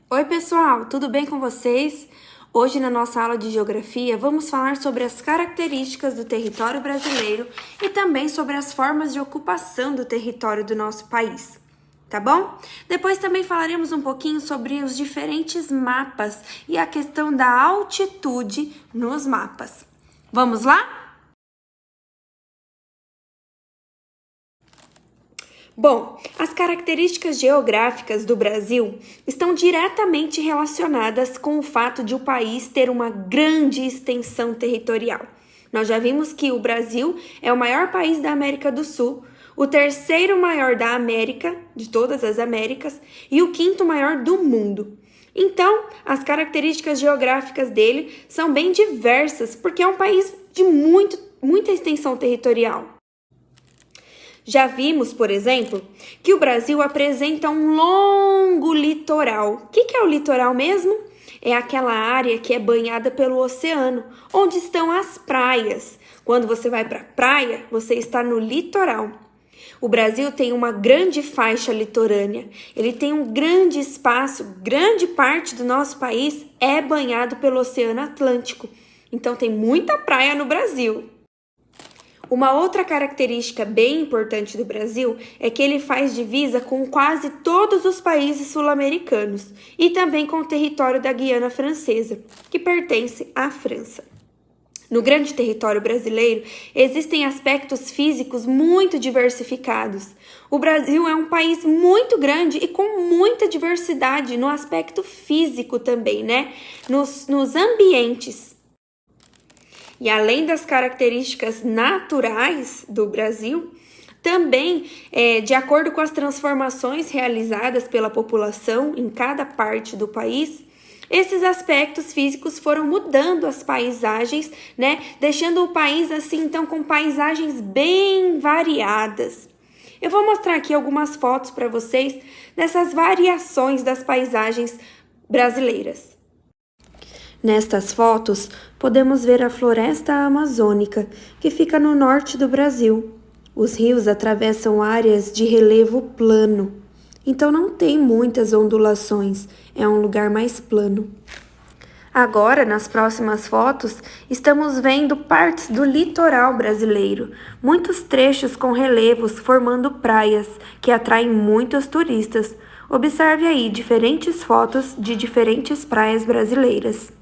Oi, pessoal, tudo bem com vocês? Hoje, na nossa aula de geografia, vamos falar sobre as características do território brasileiro e também sobre as formas de ocupação do território do nosso país, tá bom? Depois também falaremos um pouquinho sobre os diferentes mapas e a questão da altitude nos mapas. Vamos lá? Bom, as características geográficas do Brasil estão diretamente relacionadas com o fato de o país ter uma grande extensão territorial. Nós já vimos que o Brasil é o maior país da América do Sul, o terceiro maior da América, de todas as Américas, e o quinto maior do mundo. Então, as características geográficas dele são bem diversas, porque é um país de muita extensão territorial. Já vimos, por exemplo, que o Brasil apresenta um longo litoral. O que é o litoral mesmo? É aquela área que é banhada pelo oceano, onde estão as praias. Quando você vai para a praia, você está no litoral. O Brasil tem uma grande faixa litorânea, ele tem um grande espaço, grande parte do nosso país é banhado pelo Oceano Atlântico. Então tem muita praia no Brasil. Uma outra característica bem importante do Brasil é que ele faz divisa com quase todos os países sul-americanos e também com o território da Guiana Francesa, que pertence à França. No grande território brasileiro, existem aspectos físicos muito diversificados. O Brasil é um país muito grande e com muita diversidade no aspecto físico também, né? Nos ambientes. E além das características naturais do Brasil, também, de acordo com as transformações realizadas pela população em cada parte do país, esses aspectos físicos foram mudando as paisagens, né? Deixando o país assim, então, com paisagens bem variadas. Eu vou mostrar aqui algumas fotos para vocês dessas variações das paisagens brasileiras. Nestas fotos, podemos ver a floresta amazônica, que fica no norte do Brasil. Os rios atravessam áreas de relevo plano, então não tem muitas ondulações, é um lugar mais plano. Agora, nas próximas fotos, estamos vendo partes do litoral brasileiro, muitos trechos com relevos formando praias, que atraem muitos turistas. Observe aí diferentes fotos de diferentes praias brasileiras.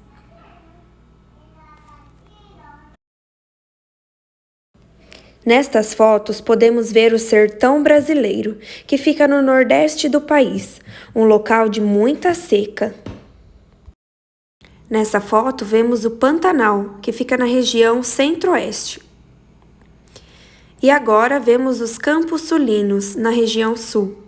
Nestas fotos, podemos ver o sertão brasileiro, que fica no nordeste do país, um local de muita seca. Nessa foto, vemos o Pantanal, que fica na região centro-oeste. E agora vemos os Campos Sulinos, na região sul.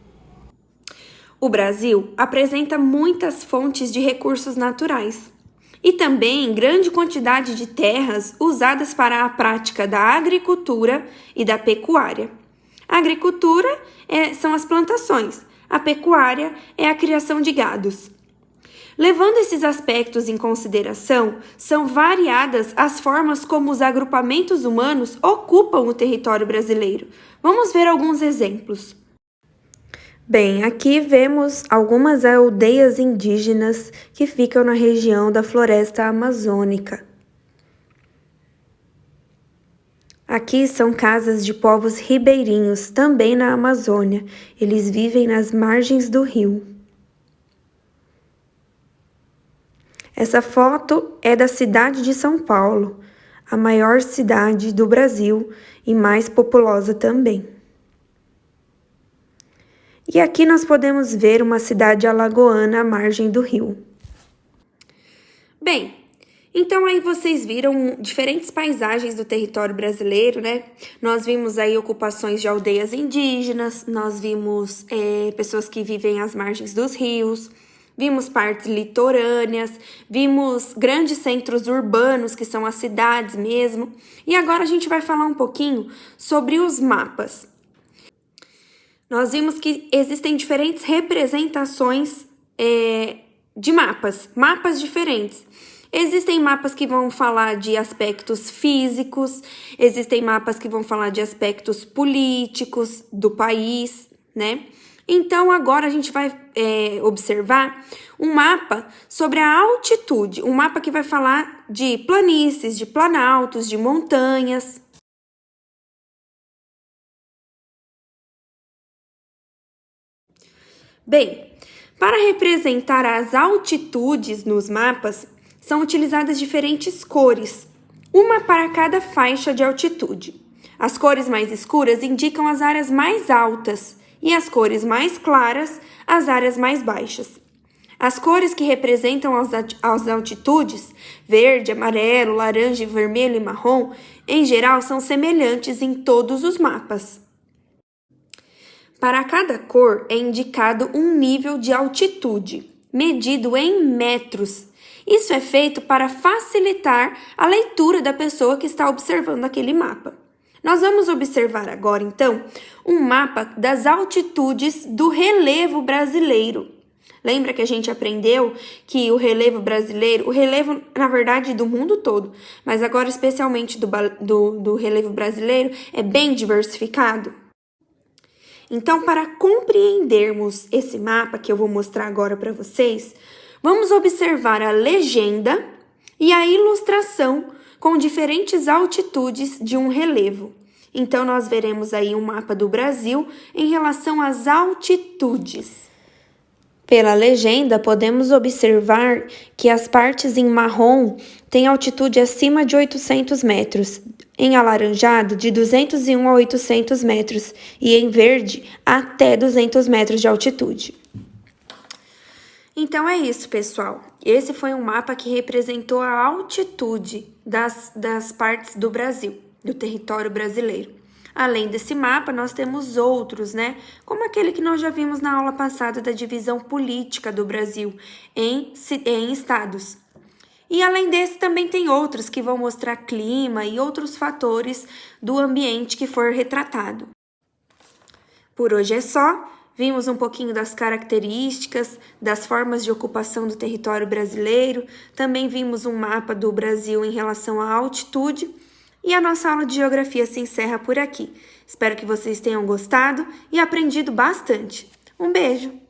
O Brasil apresenta muitas fontes de recursos naturais e também grande quantidade de terras usadas para a prática da agricultura e da pecuária. A agricultura são as plantações, a pecuária é a criação de gados. Levando esses aspectos em consideração, são variadas as formas como os agrupamentos humanos ocupam o território brasileiro. Vamos ver alguns exemplos. Bem, aqui vemos algumas aldeias indígenas que ficam na região da floresta amazônica. Aqui são casas de povos ribeirinhos, também na Amazônia. Eles vivem nas margens do rio. Essa foto é da cidade de São Paulo, a maior cidade do Brasil e mais populosa também. E aqui nós podemos ver uma cidade alagoana à margem do rio. Bem, então aí vocês viram diferentes paisagens do território brasileiro, né? Nós vimos aí ocupações de aldeias indígenas, nós vimos pessoas que vivem às margens dos rios, vimos partes litorâneas, vimos grandes centros urbanos, que são as cidades mesmo. E agora a gente vai falar um pouquinho sobre os mapas. Nós vimos que existem diferentes representações de mapas diferentes. Existem mapas que vão falar de aspectos físicos, existem mapas que vão falar de aspectos políticos do país, né? Então, agora a gente vai observar um mapa sobre a altitude, um mapa que vai falar de planícies, de planaltos, de montanhas. Bem, para representar as altitudes nos mapas, são utilizadas diferentes cores, uma para cada faixa de altitude. As cores mais escuras indicam as áreas mais altas e as cores mais claras, as áreas mais baixas. As cores que representam as altitudes, verde, amarelo, laranja, vermelho e marrom, em geral são semelhantes em todos os mapas. Para cada cor é indicado um nível de altitude, medido em metros. Isso é feito para facilitar a leitura da pessoa que está observando aquele mapa. Nós vamos observar agora, então, um mapa das altitudes do relevo brasileiro. Lembra que a gente aprendeu que o relevo brasileiro, o relevo, na verdade, do mundo todo, mas agora especialmente do relevo brasileiro, é bem diversificado? Então, para compreendermos esse mapa que eu vou mostrar agora para vocês, vamos observar a legenda e a ilustração com diferentes altitudes de um relevo. Então, nós veremos aí um mapa do Brasil em relação às altitudes. Pela legenda, podemos observar que as partes em marrom têm altitude acima de 800 metros, em alaranjado de 201 a 800 metros e em verde até 200 metros de altitude. Então é isso, pessoal. Esse foi um mapa que representou a altitude das partes do Brasil, do território brasileiro. Além desse mapa, nós temos outros, né? Como aquele que nós já vimos na aula passada da divisão política do Brasil em estados. E além desse, também tem outros que vão mostrar clima e outros fatores do ambiente que for retratado. Por hoje é só. Vimos um pouquinho das características, das formas de ocupação do território brasileiro. Também vimos um mapa do Brasil em relação à altitude. E a nossa aula de geografia se encerra por aqui. Espero que vocês tenham gostado e aprendido bastante. Um beijo!